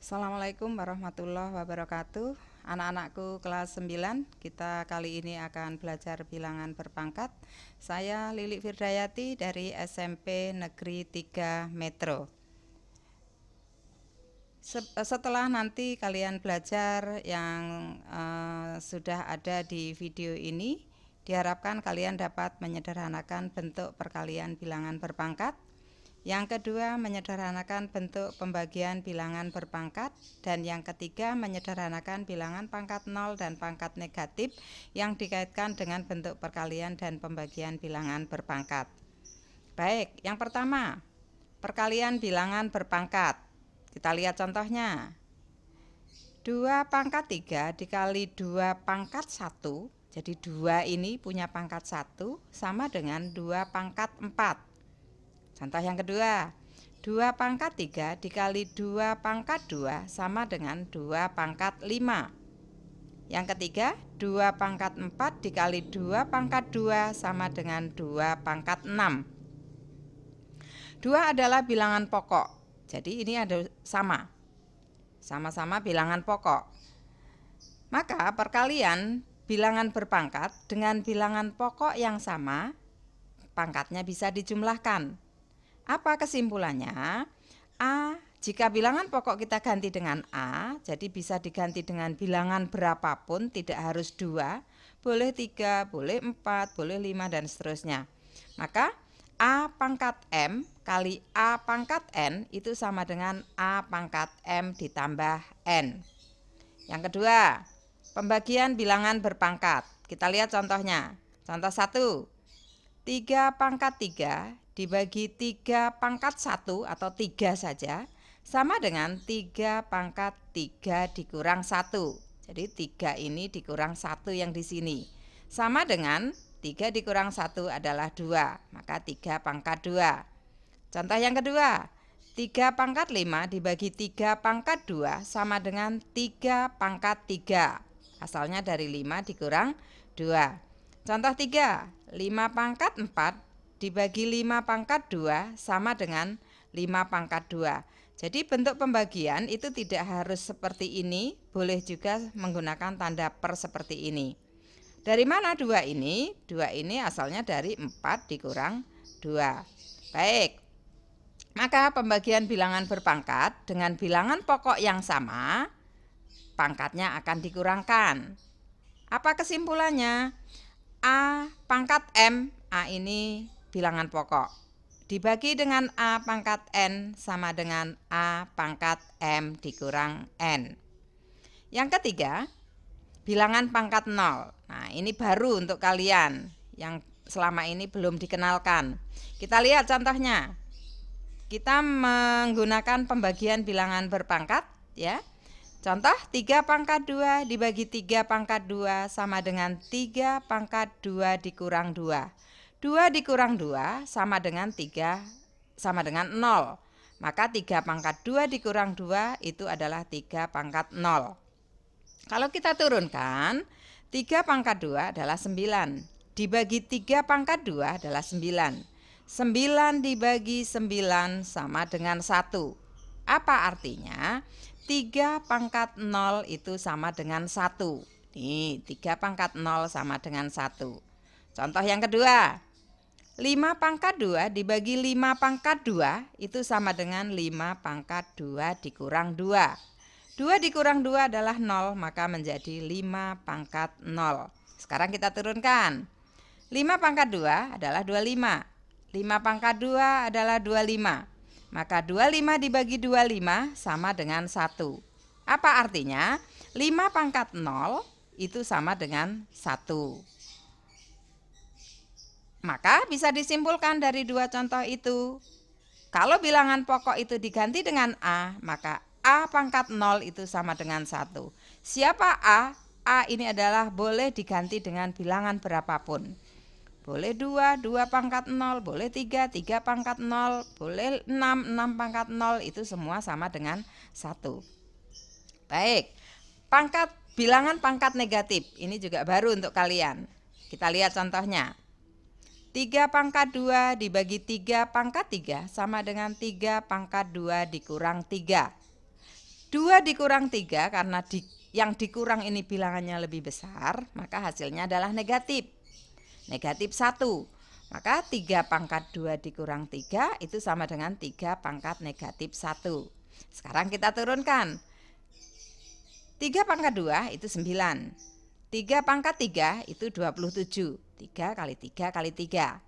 Assalamualaikum warahmatullahi wabarakatuh. Anak-anakku kelas 9, kita kali ini akan belajar bilangan berpangkat. Saya Lili Firdayati dari SMP Negeri 3 Metro. Setelah nanti kalian belajar yang sudah ada di video ini, diharapkan kalian dapat menyederhanakan bentuk perkalian bilangan berpangkat. Yang kedua, menyederhanakan bentuk pembagian bilangan berpangkat. Dan yang ketiga, menyederhanakan bilangan pangkat 0 dan pangkat negatif yang dikaitkan dengan bentuk perkalian dan pembagian bilangan berpangkat. Baik, yang pertama, perkalian bilangan berpangkat. Kita lihat contohnya. 2 pangkat 3 dikali 2 pangkat 1, jadi 2 ini punya pangkat 1 sama dengan 2 pangkat 4. Contoh yang kedua, 2 pangkat 3 dikali 2 pangkat 2 sama dengan 2 pangkat 5. Yang ketiga, 2 pangkat 4 dikali 2 pangkat 2 sama dengan 2 pangkat 6. 2 adalah bilangan pokok, jadi ini ada sama-sama bilangan pokok. Maka perkalian bilangan berpangkat dengan bilangan pokok yang sama, pangkatnya bisa dijumlahkan. Apa kesimpulannya? Jika bilangan pokok kita ganti dengan A, jadi bisa diganti dengan bilangan berapapun, tidak harus 2, boleh 3, boleh 4, boleh 5, dan seterusnya. Maka A pangkat M kali A pangkat N itu sama dengan A pangkat M ditambah N. Yang kedua, pembagian bilangan berpangkat. Kita lihat contohnya. Contoh 1, 3 pangkat 3 dibagi 3 pangkat 1 atau 3 saja sama dengan 3 pangkat 3 dikurang 1. Jadi 3 ini dikurang 1 yang di sini. Sama dengan 3 dikurang 1 adalah 2, maka 3 pangkat 2. Contoh yang kedua, 3 pangkat 5 dibagi 3 pangkat 2 sama dengan 3 pangkat 3. Asalnya dari 5 dikurang 2. Contoh 3, 5 pangkat 4 dibagi 5 pangkat 2 sama dengan 5 pangkat 2. Jadi bentuk pembagian itu tidak harus seperti ini, boleh juga menggunakan tanda per seperti ini. Dari mana 2 ini? 2 ini asalnya dari 4 dikurang 2. Baik, maka pembagian bilangan berpangkat dengan bilangan pokok yang sama, pangkatnya akan dikurangkan. Apa kesimpulannya? A pangkat M, A ini bilangan pokok, dibagi dengan A pangkat N sama dengan A pangkat M dikurang N. Yang ketiga, bilangan pangkat 0. Nah, ini baru untuk kalian yang selama ini belum dikenalkan. Kita lihat contohnya. Kita menggunakan pembagian bilangan berpangkat, ya. Contoh 3 pangkat 2 dibagi 3 pangkat 2 sama dengan 3 pangkat 2 dikurang 2. 2 dikurang 2 sama dengan 3 sama dengan 0. Maka 3 pangkat 2 dikurang 2 itu adalah 3 pangkat 0. Kalau kita turunkan, 3 pangkat 2 adalah 9. Dibagi 3 pangkat 2 adalah 9. 9 dibagi 9 sama dengan 1. Apa artinya? 3 pangkat 0 itu sama dengan 1. Nih, 3 pangkat 0 sama dengan 1. Contoh yang kedua, 5 pangkat 2 dibagi 5 pangkat 2 itu sama dengan 5 pangkat 2 dikurang 2. 2 dikurang 2 adalah 0, maka menjadi 5 pangkat 0. Sekarang kita turunkan. 5 pangkat 2 adalah 25. 5 pangkat 2 adalah 25. Maka 25 dibagi 25 sama dengan 1. Apa artinya? 5 pangkat 0 itu sama dengan 1. Maka bisa disimpulkan dari 2 contoh itu. Kalau bilangan pokok itu diganti dengan A, maka A pangkat 0 itu sama dengan 1. Siapa A? A ini adalah boleh diganti dengan bilangan berapapun. Boleh 2, 2 pangkat 0, boleh 3, 3 pangkat 0, boleh 6, 6 pangkat 0, itu semua sama dengan 1. Baik, bilangan pangkat negatif, ini juga baru untuk kalian. Kita lihat contohnya. 3 pangkat 2 dibagi 3 pangkat 3 sama dengan 3 pangkat 2 dikurang 3. 2 dikurang 3 karena yang dikurang ini bilangannya lebih besar, maka hasilnya adalah negatif. Negatif 1. Maka 3 pangkat 2 dikurang 3 itu sama dengan 3 pangkat negatif 1. Sekarang kita turunkan. 3 pangkat 2 itu 9. 3 pangkat 3 itu 27. 3 kali 3 kali 3.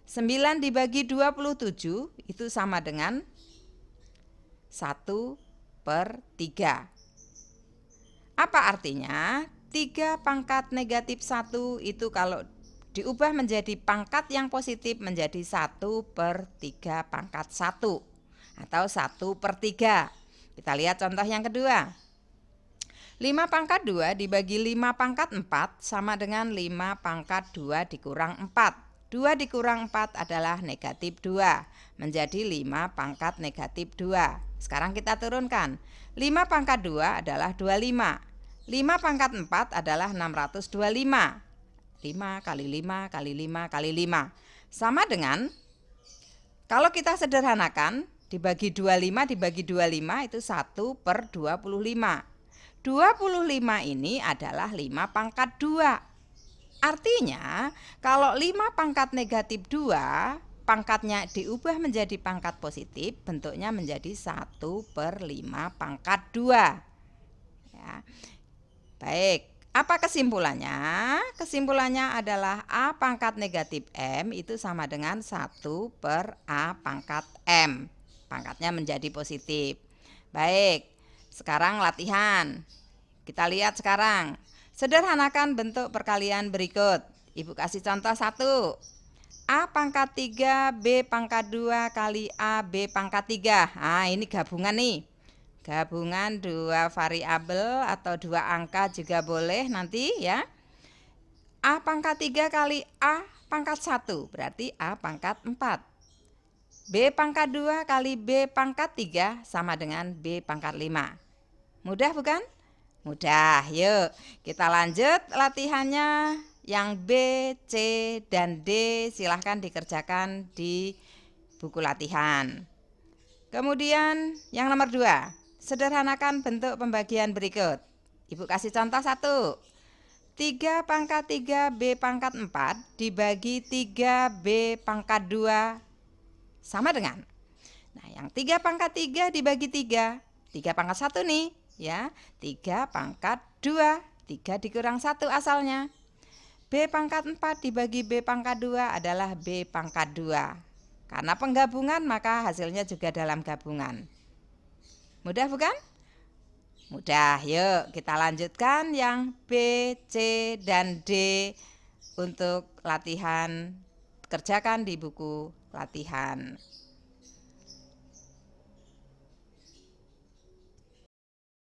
9 dibagi 27 itu sama dengan 1/3. Apa artinya? 3 pangkat negatif 1 itu kalau diubah menjadi pangkat yang positif menjadi 1/3 pangkat 1 atau 1/3. Kita lihat contoh yang kedua. 5 pangkat 2 dibagi 5 pangkat 4 sama dengan 5 pangkat 2 dikurang 4. 2 dikurang 4 adalah negatif 2, menjadi 5 pangkat negatif 2. Sekarang kita turunkan. 5 pangkat 2 adalah 25. 5 pangkat 4 adalah 625. 5 kali 5 kali 5 kali 5. Sama dengan, kalau kita sederhanakan, dibagi 25 dibagi 25 itu 1/25. 25 ini adalah 5 pangkat 2. Artinya, kalau 5 pangkat negatif 2, pangkatnya diubah menjadi pangkat positif, bentuknya menjadi 1/5 pangkat 2. Ya. Baik, apa kesimpulannya? Kesimpulannya adalah A pangkat negatif M itu sama dengan 1/A pangkat M. Pangkatnya menjadi positif. Baik, sekarang latihan. Kita lihat sekarang. Sederhanakan bentuk perkalian berikut. Ibu kasih contoh 1. A pangkat 3 B pangkat 2 kali A B pangkat 3. Nah, ini gabungan nih. Gabungan 2 variabel atau 2 angka juga boleh nanti ya. A pangkat 3 kali A pangkat 1 berarti A pangkat 4. B pangkat 2 kali B pangkat 3 sama dengan B pangkat 5. Mudah bukan? Mudah. Yuk kita lanjut latihannya. Yang B, C, dan D silahkan dikerjakan di buku latihan. Kemudian yang nomor 2. Sederhanakan bentuk pembagian berikut. Ibu kasih contoh 1. 3 pangkat 3 B pangkat 4 dibagi 3 B pangkat 2 sama dengan. Nah, yang 3 pangkat 3 dibagi 3. 3 pangkat 1 nih ya. 3 pangkat 2. 3 dikurang 1 asalnya. B pangkat 4 dibagi B pangkat 2 adalah B pangkat 2. Karena penggabungan maka hasilnya juga dalam gabungan. Mudah bukan? Mudah. Yuk kita lanjutkan yang B, C, dan D untuk latihan. Kerjakan di buku latihan.